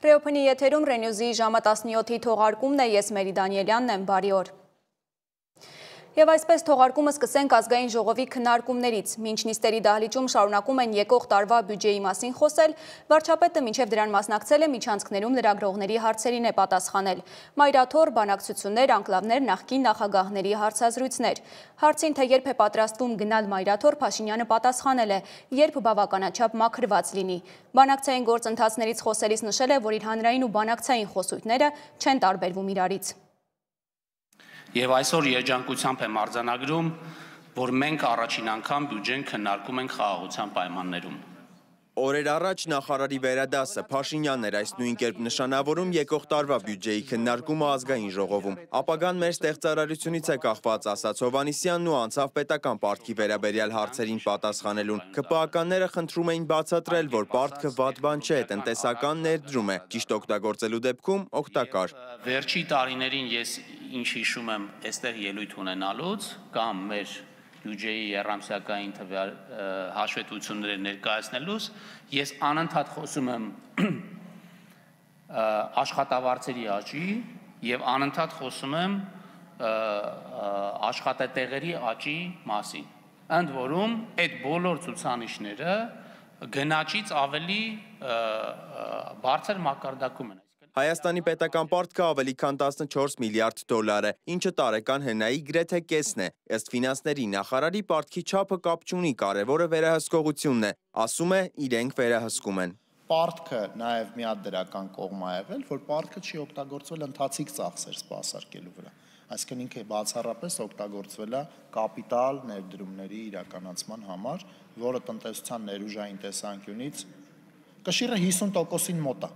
Ռեոփնի եթերում Ռենյուզի ժամը 17-ի թողարկումն է, ես Մերի Դանիելյանն եմ, բարի օր։ Եվ այսպես թողարկումը սկսենք ազգային ժողովի քննարկումներից։ Մինչ նիստերի դահլիճում շարունակում են եկող տարվա բյուջեի մասին խոսել, վարչապետը մինչև դրան մասնակցել է միջանցքներում լրագրողների հարցերին է պատասխանել։ Մայրաթոր, բանակցություններ, անկլավներ, նախկին նախագահների հարցազրույցներ։ Հարցին, թե երբ է պատրաստվում գնալ Մայրաթոր, Փաշինյանը պատասխանել է, երբ բավականաչափ մաքրված լինի։ Բանակցային գործընթացներից խոսելիս նշել է, որ իր հանրային ու բանակցային խոսույթները չեն տարբերվում իրարից։ Եվ այսօր երջանկությամբ եմ արձանագրում, որ մենք առաջին անգամ բյուջեն քննարկում ենք խաղաղության պայմաններում։ Օրեր առաջ նախարարի վերադասը Փաշինյանն էր այս նույն կերպ նշանավորում եկող տարվա բյուջեի քննարկումը ազգային ժողովում։ Ապագան մեր ստեղծարարությունից է կախված, ասաց Հովհաննիսյանն ու անցավ պետական պարտքի վերաբերյալ հարցերին պատասխանելուն։ ԿՊԱ-կանները խնդրում էին բացատրել, որ պարտքը վատ բան չէ, տնտեսական ներդրում է, ճիշտ օգտագործելու դեպքում օգտակար։ Վերջի տարիներին ես ինչ հիշում եմ այստեղ ելույթ ունենալուց կամ մեր բյուջեի երամսյակային հաշվետվությունները ներկայացնելուց, ես անընդհատ խոսում եմ աշխատավարձերի աճի եւ անընդհատ խոսում եմ աշխատատեղերի աճի մասին։ Ընդ որում, այդ բոլոր ցուցանիշները գնաճից ավելի բարձր մակարդակում են։ Հայաստանի պետական պարտքը ավելի քան 14 միլիարդ դոլար է, ինչը տարեկան հնայի գրեթե կեսն է։ Ըստ ֆինանսների նախարարի պարտքի չափը կապ չունի, կարևորը վերահսկողությունն է, ասում է, իրենք վերահսկում են։ Պարտքը նաև մի հատ դրական կողմ է եղել, որ պարտքը չի օգտագործվել ընթացիկ ծախսեր սպասարկելու վրա։ Այսինքն ինքը բացառապես օգտագործվել է կապիտալ ներդրումների իրականացման համար, որը տնտեսության ներուժային տեսանկյունից կշիռը 50%-ին մոտ է։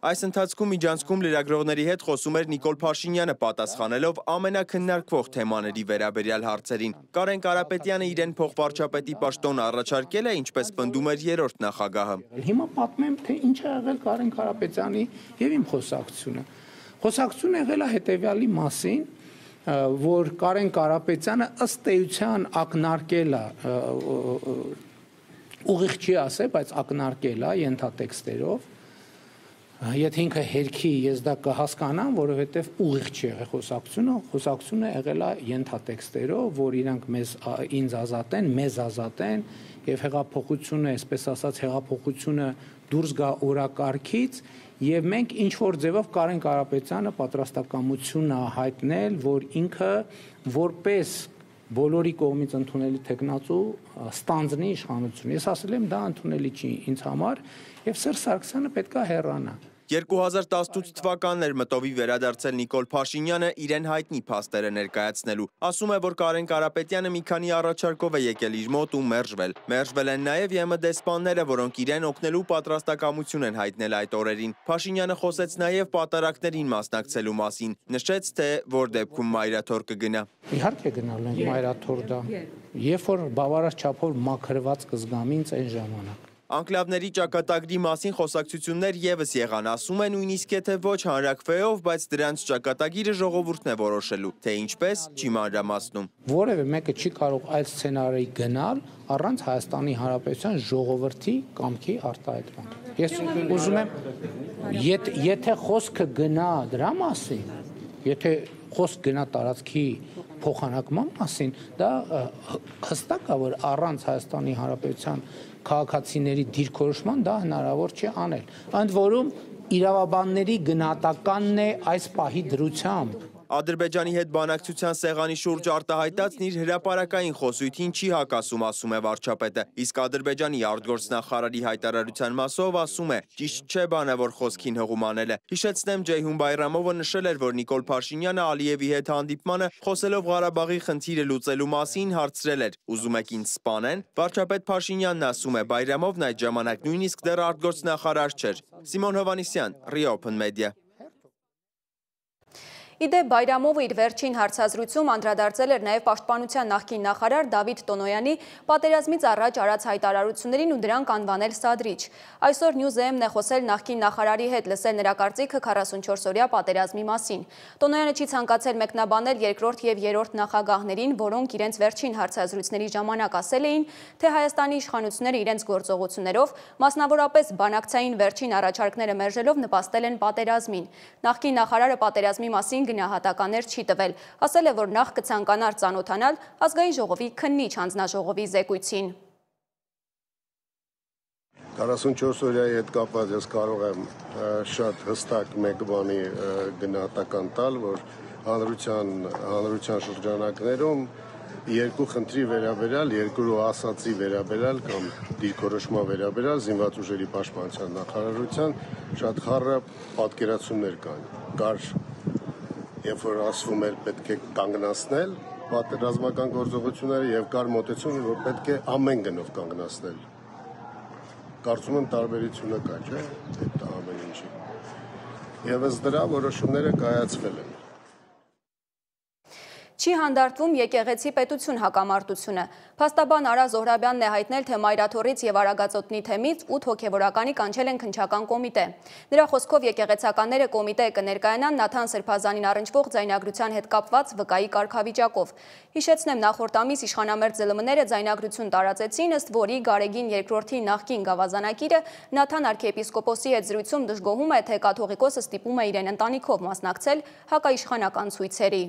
Այս ընթացքում միջանցքում լրագրողների հետ խոսում էր Նիկոլ Փաշինյանը, պատասխանելով ամենակննարկվող թեմաների վերաբերյալ հարցերին։ Կարեն Կարապետյանը իրեն փոխվարչապետի պաշտոն առաջարկել է, ինչպես պնդում էր երրորդ նախագահը։ Հիմա պատմեմ, թե ինչ է եղել Կարեն Կարապետյանի եւ իմ խոսակցությունը։ Խոսակցությունը եղել է հետեւյալի մասին, որ Կարեն Կարապետյանը ըստ էության ակնարկել է, ուղիղ չի ասել, բայց ակնարկել է ենթատեքստերով։ Եթե ինքը հերքի ես դա կհասկանամ, որովհետև ուղիղ չի եղել խոսակցությունը եղել է ենթատեքստերով, որ իրանք ինձ ազատեն, մեզ ազատեն եւ հեղափոխությունը, այսպես ասած, հեղափոխությունը դուրս գա օրակարգից եւ մենք ինչ որ ձևով Կարեն Կարապետյանը պատրաստակամություն է հայտնել, որ ինքը որպես բոլորի կողմից ընդունելի տեխնացու ստանձնի իշխանություն։ Ես ասել եմ, դա ընդունելի չի ինձ համար եւ Սերժ Սարգսյանը պետք է հեռանա։ 2018 թվականն էր մտովի վերադարձել Նիկոլ Փաշինյանը իրեն հայտնի փաստերը ներկայացնելու։ Ասում է, որ Կարեն Կարապետյանը մի քանի առաջարկով է եկել իր մոտ ու մերժվել։ Մերժվել են նաև ԵՄ դեսպանները, որոնք իրեն օգնելու պատրաստակամություն են հայտնել այդ օրերին։ Փաշինյանը խոսեց նաև պատարակներին մասնակցելու մասին։ Նշեց, թե որ դեպքում Մայրաթոր կգնա։ Իհարկե գնալ ենք Մայրաթոր դա։ Երբ որ բավարար չափով մաքրված կզգամ ինձ այն ժամանակ։ Անկլավների ճակատագրի մասին խոսակցություններ եւս եղան, ասում է նույնիսկ եթե ոչ հանրաքվեով, բայց դրանց ճակատագիրը ժողովուրդն է որոշելու, թե ինչպես չի մանրամասնում։ Որևէ մեկը չի կարող այդ սցենարի գնալ առանց Հայաստանի Հանրապետության ժողովրդի կամքի արտահայտման։ Ես ուզում եմ, եթե խոսքը գնա դրա մասին, եթե խոսք գնա տարածքի փոխանակման մասին, դա հստակ է, որ առանց Հայաստանի Հանրապետության քաղաքացիների դիրքորոշման դա հնարավոր չի անել։ Ընդ որում իրավաբանների գնահատականն է այս պահի դրությամբ։ Ադրբեջանի հետ բանակցության սեղանի շուրջ արտահայտածն իր հրապարակային խոսույթին չի հակասում, ասում է վարչապետը, իսկ Ադրբեջանի արտգործնախարարի հայտարարության մասով ասում է, ճիշտ չէ բանը, որ խոսքին հղում անել է։ Հիշեցնեմ, Ջեյհուն Բայրամովը նշել էր, որ Նիկոլ Փաշինյանը Ալիևի հետ հանդիպմանը խոսելով Ղարաբաղի խնդիրը լուծելու մասին հարցրել էր. ուզում եք ինձ սպանեն։ Վարչապետ Փաշինյանն ասում է, Բայրամովն այդ ժամանակ նույնիսկ դեռ արտգործնախարար չէր։ Սիմոն Հովհաննիսյան, Ռիոփն մեդիա։ Իդեպ Բայրամովը իր վերջին հարցազրույցում անդրադարձել էր նաև պաշտպանության նախկին նախարար Դավիթ Տոնոյանի պատերազմից առաջ արած հայտարարություններին ու դրանք անվանել սադրիչ։ Այսօր News-ը խոսել նախկին նախարարի հետ, լսել նրա կարծիքը 44-օրյա պատերազմի մասին։ Տոնոյանը չի ցանկացել մեկնաբանել երկրորդ եւ երրորդ նախագահներին, որոնք իրենց վերջին հարցազրույցների ժամանակ ասել էին, թե Հայաստանի իշխանությունները իրենց գործողություններով, մասնավորապես բանակցային վերջին առաջարկները մերժելով նպաստել են պատերազմին։ Նախկին նախարարը պատերազմի մասին գնահատականներ չի տվել, ասել է, որ նախ կցանկանար ծանոթանալ ազգային ժողովի քննիչ հանձնաժողովի զեկույցին։ 44-օրյայի հետ կապված ես կարող եմ շատ հստակ մեկ բանի գնահատական տալ, որ հանրության շրջանակներում երկու խնդրի վերաբերյալ, երկու ասացի վերաբերյալ կամ դիրքորոշման վերաբերյալ զինված ուժերի պաշտպանության նախարարության շատ խառը պատկերացումներ կար, երբ որ ասվում էր պետք է կանգնացնել պատերազմական գործողությունները եւ կար մոտեցում, որ պետք է ամեն գնով կանգնացնել։ Կարծում եմ տարբերությունը կա, չէ՞, այդ ամեն ինչի։ Եվ ըստ դրա որոշումները կայացվել են։ Չի հանդարտվում եկեղեցի պետություն հակամարտությունը։ Փաստաբան Արա Զոհրաբյանն է հայտնել, թե Մայրաթորից եւ Արագածոտնի թեմից 8 հոգեվորականի կանչել են քննչական կոմիտե։ Նրա խոսքով եկեղեցականները կոմիտեը կներկայանան Նաթան Սրբազանին առնչվող ձայնագրության հետ կապված վկայի կարգավիճակով։ Հիշեցնեմ, նախորդ ամիս իշխանամերձ ԶԼՄ-ները ձայնագրություն տարածեցին, ըստ որի Գարեգին II նախկին գավազանակիրը Նաթան arczepiskopos-ի հետ զրույցում դժգոհում է, թե կաթողիկոսը ստիպում է իրեն ընտանիքով մասնակցել հակաիշխանական ցույցերի։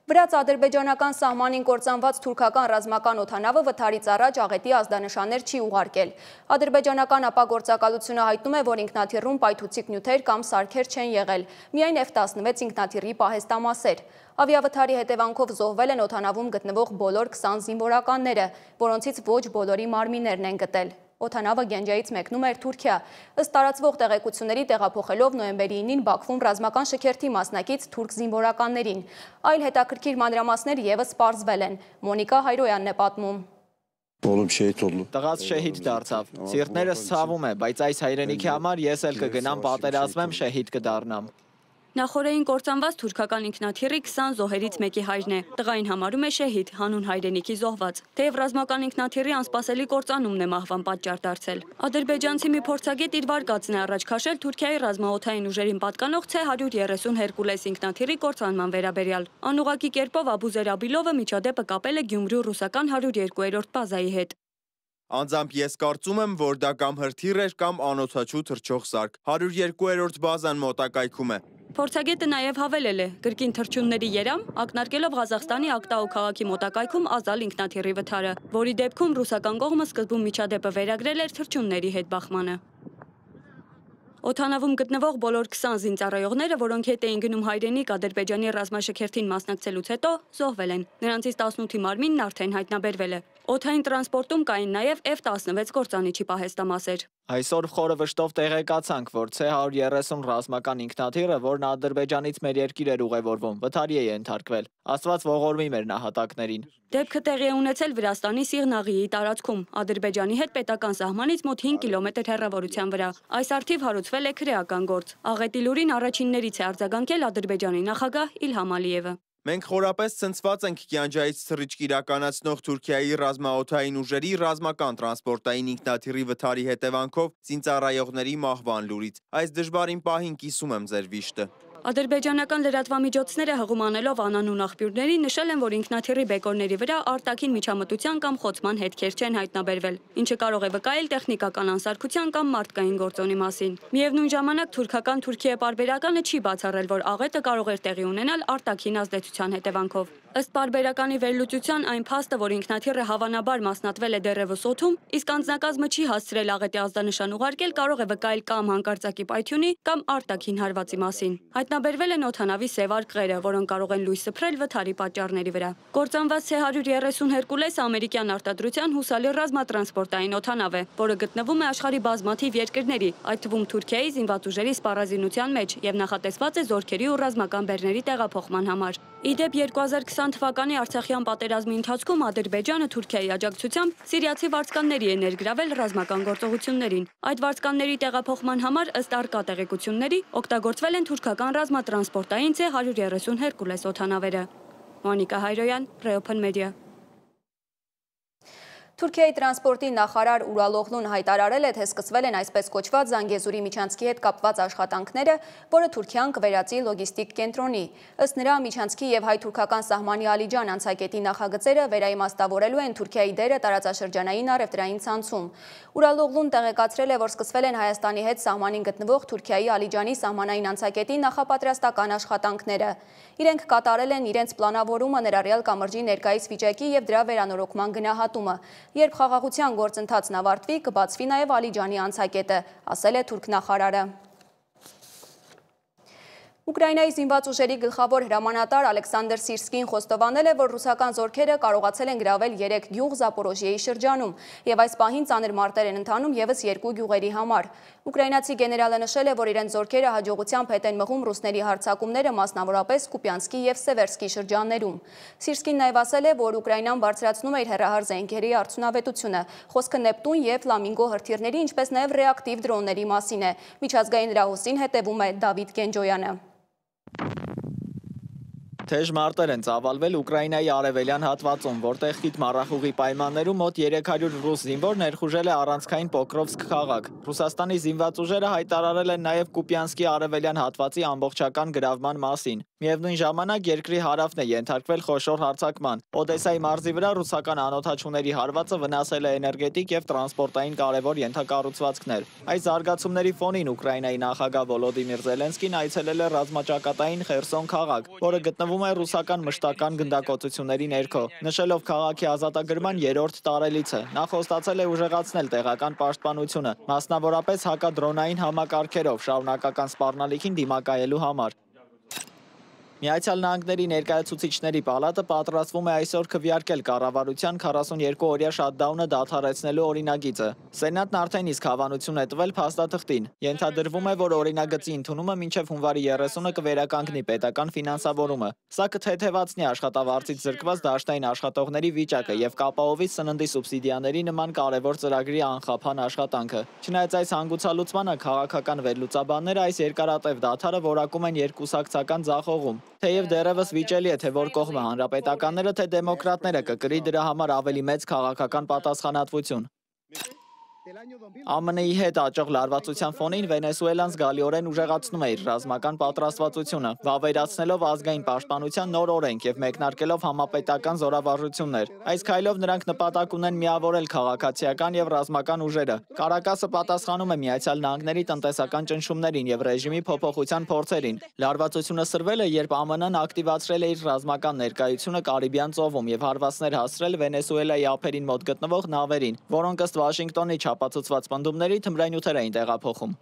Վրաց ադրբեջանական սահմանին կործանված թուրքական ռազմական օդանավը վթարից առաջ աղետի ազդանշաններ չի ուղարկել։ Ադրբեջանական ապագործակալությունը հայտնում է, որ ինքնաթիռում պայթուցիկ նյութեր կամ սարքեր չեն եղել, միայն F-16 ինքնաթիռի պահեստամասեր։ Ավիավթարի հետևանքով զոհվել են օդանավում գտնվող բոլոր 20 զինվորականները, որոնցից ոչ բոլորի մարմիններն են գտել։ Օդանավը Գենջայից մեկնում էր Թուրքիա։ Ըստ տարածվող տեղեկությունների տեղափոխելով նոյեմբերի 9-ին Բաքվում ռազմական շքերթի մասնակից թուրք զինվորականներին։ Այլ հետաքրքիր մանրամասներ եւս պարզվել են։ Մոնիկա Հայրոյանն է պատմում։ Տղաս շեհիդ դարձավ։ Սիրտներս ցավում է, բայց այս հայրենիքի համար ես էլ կգնամ պատերազմեմ, շեհիդ կդառնամ։ Նախորդին կործանված թուրքական ինքնաթիռի 20 զոհերից մեկի հայրն է։ Տղային համարում է շեհիդ, հանուն հայրենիքի զոհված։ Թեև ռազմական ինքնաթիռի անսպասելի կործանումն է մահվան պատճառ դարձել։ Ադրբեջանցի մի փորձագետ իր վարկածն է առաջ քաշել Թուրքիայի ռազմաօդային ուժերին պատկանող C-130 Հերկուլես ինքնաթիռի կործանման վերաբերյալ։ Անուղղակի կերպով Աբուզեր Աբիլովը միջադեպը կապել է Գյումրու ռուսական 102-րդ բազայի հետ։ Անձամբ ես կարծում եմ, որ դա կամ հրթիռ էր, կամ անօդաչու թռչող սարք։ 102-րդ բազան մոտակայքում է։ Փորձագետը նաև հավելել է, կրկին թռչունների երամ, ակնարկելով Ղազախստանի Ակտաու քաղաքի մոտակայքում ազալ ինքնաթիռի վթարը, որի դեպքում ռուսական կողմը սկզբում միջադեպը վերագրել էր թռչունների հետ բախմանը։ Օդանավում գտնվող բոլոր 20 զինծառայողները, որոնք հետ էին գնում հայրենիք Ադրբեջանի ռազմաշքերթին մասնակցելուց հետո, զոհվել են։ Նրանցից 18-ի մարմինն արդեն հայտնաբերվել է։ Օդային տրանսպորտում կային նաև F-16 կործանիչի պահեստամասեր։ Այսօր խորը վշտով տեղեկացանք, որ C-130 ռազմական ինքնաթիռը, որն Ադրբեջանից մեր երկիր էր ուղևորվում, վթարի է ենթարկվել։ Աստված ողորմի մեր նահատակներին։ Դեպքը տեղի է ունեցել Վրաստանի Սիղնաղիի տարածքում, Ադրբեջանի հետ պետական սահմանից մոտ 5 կիլոմետր հեռավորության վրա։ Այս առթիվ հարուցվել է քրեական գործ։ Աղետի լուրին առաջիններից է արձագանքել Ադրբեջանի նախագահ Իլհամ Ալիևը։ Մենք խորապես ցնցված ենք Գյանջայից թռիչք իրականացնող Թուրքիայի ռազմաօդային ուժերի ռազմական տրանսպորտային ինքնաթիռի վթարի հետևանքով զինծառայողների մահվան լուրից։ Այս դժվարին պահին կիսում եմ ձեր վիշտը։ Ադրբեջանական լրատվամիջոցները հղում անելով անանուն աղբյուրների նշել են, որ ինքնաթիռի բեկորների վրա արտաքին միջամտության կամ խոցման հետքեր չեն հայտնաբերվել, ինչը կարող է վկայել տեխնիկական անսարքության կամ մարդկային գործոնի մասին։ Միևնույն ժամանակ թուրքական Թուրքիա պարբերականը չի բացառել, որ աղետը կարող էր տեղի ունենալ արտաքին ազդեցության հետևանքով։ Ըստ պարբերականի վերլուծության այն փաստը, որ ինքնաթիռը հավանաբար մասնատվել է դեռևս օդում, իսկ անձնակազմը չի հասցրել աղետի ազդանշան ուղարկել, կարող է վկայել կամ հանկարծակի պայթյունի կամ արտաքին հարվածի մասին։ Հայտնաբերվել են օդանավի սև արկղերը, որոնք կարող են լույս սփռել վթարի պատճառների վրա։ Կործանված C-130 Հերկուլեսը ամերիկյան արտադրության հուսալի ռազմատրանսպորտային օդանավ է, որը գտնվում է աշխարհի բազմաթիվ երկրների, այդ թվում Թուրքիայի զինված ուժերի սպառազինության մեջ եւ նախատեսված է զորքերի ու ռազմական բեռների տեղափոխման համար։ Իդեպ 2020 թվականի Արցախյան պատերազմի ընթացքում Ադրբեջանը Թուրքիայի աջակցությամբ սիրիացի վարձկանների է ներգրավել ռազմական գործողություններին։ Այդ վարձկանների տեղափոխման համար ըստ առկա տեղեկությունների օգտագործվել են թուրքական ռազմատրանսպորտային C-130 Հերկուլես օդանավերը։ Մոնիկա Հայրոյան, Reopen Media։ Թուրքիայի տրանսպորտի նախարար Ուրալօղլուն հայտարարել է, թե սկսվել են այսպես կոչված Զանգեզուրի միջանցքի հետ կապված աշխատանքները, որը Թուրքիան կվերածի լոգիստիկ կենտրոնի։ Ըստ նրա, միջանցքի եւ հայ-թուրքական սահմանի Ալիջան անցակետի նախագծերը վերաիմաստավորելու են Թուրքիայի դերը տարածաշրջանային առևտրային ցանցում։ Ուրալօղլուն տեղեկացրել է, որ սկսվել են Հայաստանի հետ սահմանին գտնվող Թուրքիայի Ալիջանի սահմանային անցակետի նախապատրաստական աշխատանքները։ Իրենք կատարել են իրենց պլանավորումը, ներառյալ կամրջի ներկայիս վիճակի եւ դրա վերանորոգման գնահատումը։ Երբ խաղաղության գործընթացն ավարտվի, կբացվի նաև Ալիջանի անցակետը, ասել է թուրք նախարարը։ Ուկրաինայի զինված ուժերի գլխավոր հրամանատար Ալեքսանդր Սիրսկին խոստովանել է, որ ռուսական զորքերը կարողացել են գրավել 3 գյուղ Զապորոժիեի շրջանում, եւ այս պահին ծանր մարտեր են ընթանում եւս 2 գյուղերի համար։ Ուկրաինացի գեներալը նշել է, որ իրենց զորքերը հաջողությամբ հետ են մղում ռուսների հարձակումները, մասնավորապես Կուպյանսկի եւ Սևերսկի շրջաններում։ Սիրսկին նաև ասել է, որ Ուկրաինան բարձրացնում է իր հեռահար զենքերի արդյունավետությունը։ Խոսքը Նեպտուն եւ Ֆլամինգո հրթիռների, ինչպես նաև ռեակտիվ դրոնների մասին է։ Միջազգային հրահոսին հետևում է Դավիթ Գենջոյանը։ Թեժ մարտեր են ծավալվել Ուկրաինայի արևելյան հատվածում, որտեղ խիտ մառախուղի պայմաններում մոտ 300 ռուս զինվոր ներխուժել է առանցքային Պոկրովսկ քաղաք։ Ռուսաստանի զինված ուժերը հայտարարել են նաև Կուպյանսկի արևելյան հատվածի ամբողջական գրավման մասին։ Միևնույն ժամանակ երկրի հարավն է ենթարկվել խոշոր հարձակման։ Օդեսայի մարզի վրա ռուսական անօդաչուների հարվածը վնասել է էներգետիկ եւ տրանսպորտային կարևոր ենթակառուցվածքներ։ Այս զարգացումների ֆոնին Ուկրաինայի նախագահ Վոլոդիմիր Զելենսկին այցելել է ռազմաճակատային Խերսոն քաղաք, որը գտնվում է ռուսական մշտական գնդակոծությունների ներքո։ Նշելով քաղաքի ազատագրման 3-րդ տարելիցը, նա խոստացել է ուժեղացնել տեղական պաշտպանությունը, մասնավորապես հակադրոնային համակարգերով շարունակական սպառնալիքին դիմակայելու համար։ Միացյալ Նահանգների ներկայացուցիչների պալատը պատրաստվում է այսօր քվեարկել կառավարության 42-օրյա շատդաունը դադարեցնելու օրինագիծը։ Սենատն արդեն իսկ հավանություն է տվել փաստաթղթին։ Ենթադրվում է, որ օրինագծի ընդունումը մինչև հունվարի 30-ը կվերականգնի պետական ֆինանսավորումը։ Սա կթեթևացնի աշխատավարձից զրկված դաշտային աշխատողների վիճակը եւ կապահովի սննդի սուբսիդիաների նման կարևոր ծրագրի անխափան աշխատանքը։ Չնայած այս հանգուցալուծմանը քաղաքական վերլուծաբանները այս երկարատև դադարը որակում են երկուսակցական ձախողում։ Թեև դեռևս վիճելի է, թե որ կողմը հանրապետականները, թե դեմոկրատները կկրի դրա համար ավելի մեծ քաղաքական պատասխանատվություն։ ԱՄՆ-ի հետ աճող լարվածության ֆոնին Վենեսուելան զգալիորեն ուժեղացնում է իր ռազմական պատրաստվածությունը, վավերացնելով ազգային պաշտպանության նոր օրենք եւ մեկնարկելով համապետական զորավարժություններ։ Այս քայլով նրանք նպատակ ունեն միավորել քաղաքացիական եւ ռազմական ուժերը։ Կարակասը պատասխանում է Միացյալ Նահանգների տնտեսական ճնշումներին եւ ռեժիմի փոփոխության փորձերին։ Լարվածությունը սրվել է, երբ ԱՄՆ-ն ակտիվացրել է իր ռազմական ներկայությունը Կարիբյան ծովում եւ հարվածներ հասցրել Վենեսուելայի ափերին մոտ գտնվող նավերին, որոնք ըստ Վաշինգտոնի ապացուցված պնդումների թմրանյութեր էին տեղափոխում։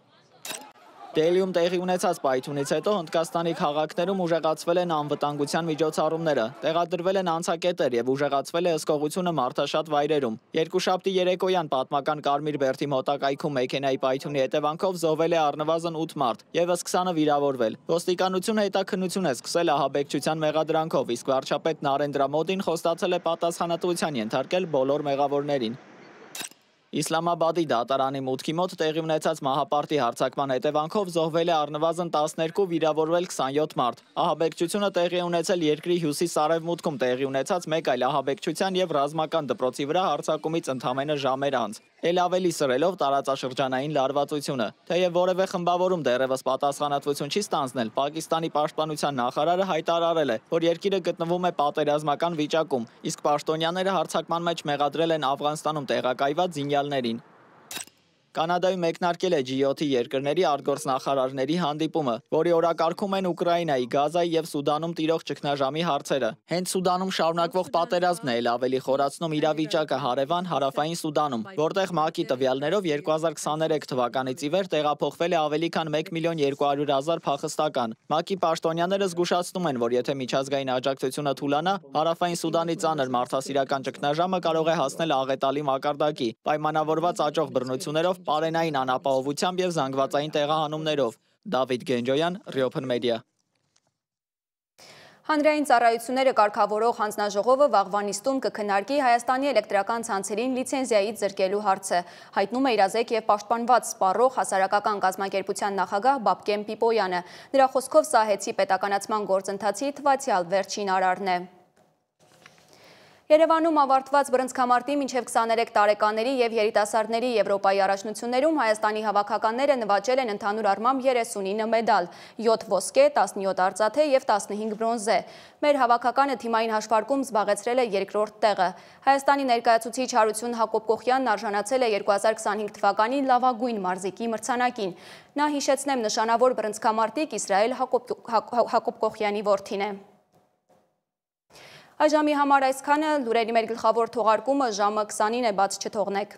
Դելիում տեղի ունեցած պայթյունից հետո Հնդկաստանի քաղաքներում ուժեղացվել են անվտանգության միջոցառումները, տեղադրվել են անցակետեր եւ ուժեղացվել է հսկողությունը մարդաշատ վայրերում։ Երկուշաբթի երեկոյան պատմական Կարմիր Բերդի մոտակայքում մեքենայի պայթյունի հետևանքով զոհվել է առնվազն 8 մարդ, եւս 20-ը վիրավորվել։ Ոստիկանությունը հետաքննություն է սկսել ահաբեկչության մեղադրանքով, իսկ վարչապետ Նարենդրա Մոդին խոստացել է պատասխանատվության ենթարկել բոլոր մեղավորներին։ Իսլամաբադի դատարանի մուտքի մոտ տեղի ունեցած մահապարտի հարձակման հետևանքով զոհվել է առնվազն 12, վիրավորվել 27 մարդ։ Ահաբեկչությունը տեղի ունեցել երկրի հյուսիս-արևմուտքում տեղի ունեցած մեկ այլ ահաբեկչության եւ ռազմական դպրոցի վրա հարձակումից ընդամենը ժամեր անց։ Էլ ավելի սրելով տարածաշրջանային լարվածությունը։ Թեև որևէ խմբավորում դեռևս պատասխանատվություն չի ստանձնել, Պակիստանի պաշտպանության նախարարը հայտարարել է, որ երկիրը գտնվում է պատերազմական վիճակում, իսկ պաշտոնյաները հարձակման մեջ մեղադրել են Աֆղանստանում տեղակայված զինյալներին։ Կանադայում մեկնարկել է G7 երկրների արտգործնախարարների հանդիպումը, որի օրակարգում են Ուկրաինայի, Գազայի եւ Սուդանում տիրող ճգնաժամի հարցերը։ Հենց Սուդանում շարունակվող պատերազմն է էլ ավելի խորացնում իրավիճակը հարևան Հարավային Սուդանում, որտեղ ՄԱԿ-ի տվյալներով 2023 թվականից ի վեր տեղափոխվել է ավելի քան 1.2 միլիոն փախստական։ ՄԱԿ-ի պաշտոնյաները զգուշացնում են, որ եթե միջազգային աջակցությունը թուլանա, Հարավային Սուդանի ծանր մարդասիրական ճգնաժամը կարող է հասնել աղետալի մակարդակի, պայմանավորված աճող բռնություններով, պարենային անապահովությամբ եւ զանգվածային տեղահանումներով։ Դավիթ Գենջոյան, Reopen Media։ Հանրային ծառայությունները կարգավորող հանձնաժողովը վաղվա նիստում կքննարկի Հայաստանի էլեկտրական ցանցերին լիցենզիայից զրկելու հարցը, հայտնում է իրազեկ եւ պաշտպանված սպառող հասարակական կազմակերպության նախագահ Բաբկեն Պիպոյանը։ Նրա խոսքով սա հեծի պետականացման գործընթացի թվացյալ վերջին արարն է։ Երևանում ավարտված բռնցքամարտի մինչև 23 տարեկանների և երիտասարդների Եվրոպայի առաջնություններում Հայաստանի հավաքականները նվաճել են ընդհանուր առմամբ 39 մեդալ, 7 ոսկե, 17 արծաթե և 15 բրոնզե։ Մեր հավաքականը թիմային հաշվարկում զբաղեցրել է երկրորդ տեղը։ Հայաստանի ներկայացուցիչ Հարություն Հակոբ արժանացել է 2025 թվականի լավագույն մարզիկի մրցանակին։ Նա, հիշեցնեմ, նշանավոր բռնցքամարտիկ Իսրայել Հակոբկոխյանի որդին է։ Այժմի համար այսքանը, լուրերի մեր գլխավոր թողարկումը ժամը 20-ին է, բաց չթողնեք։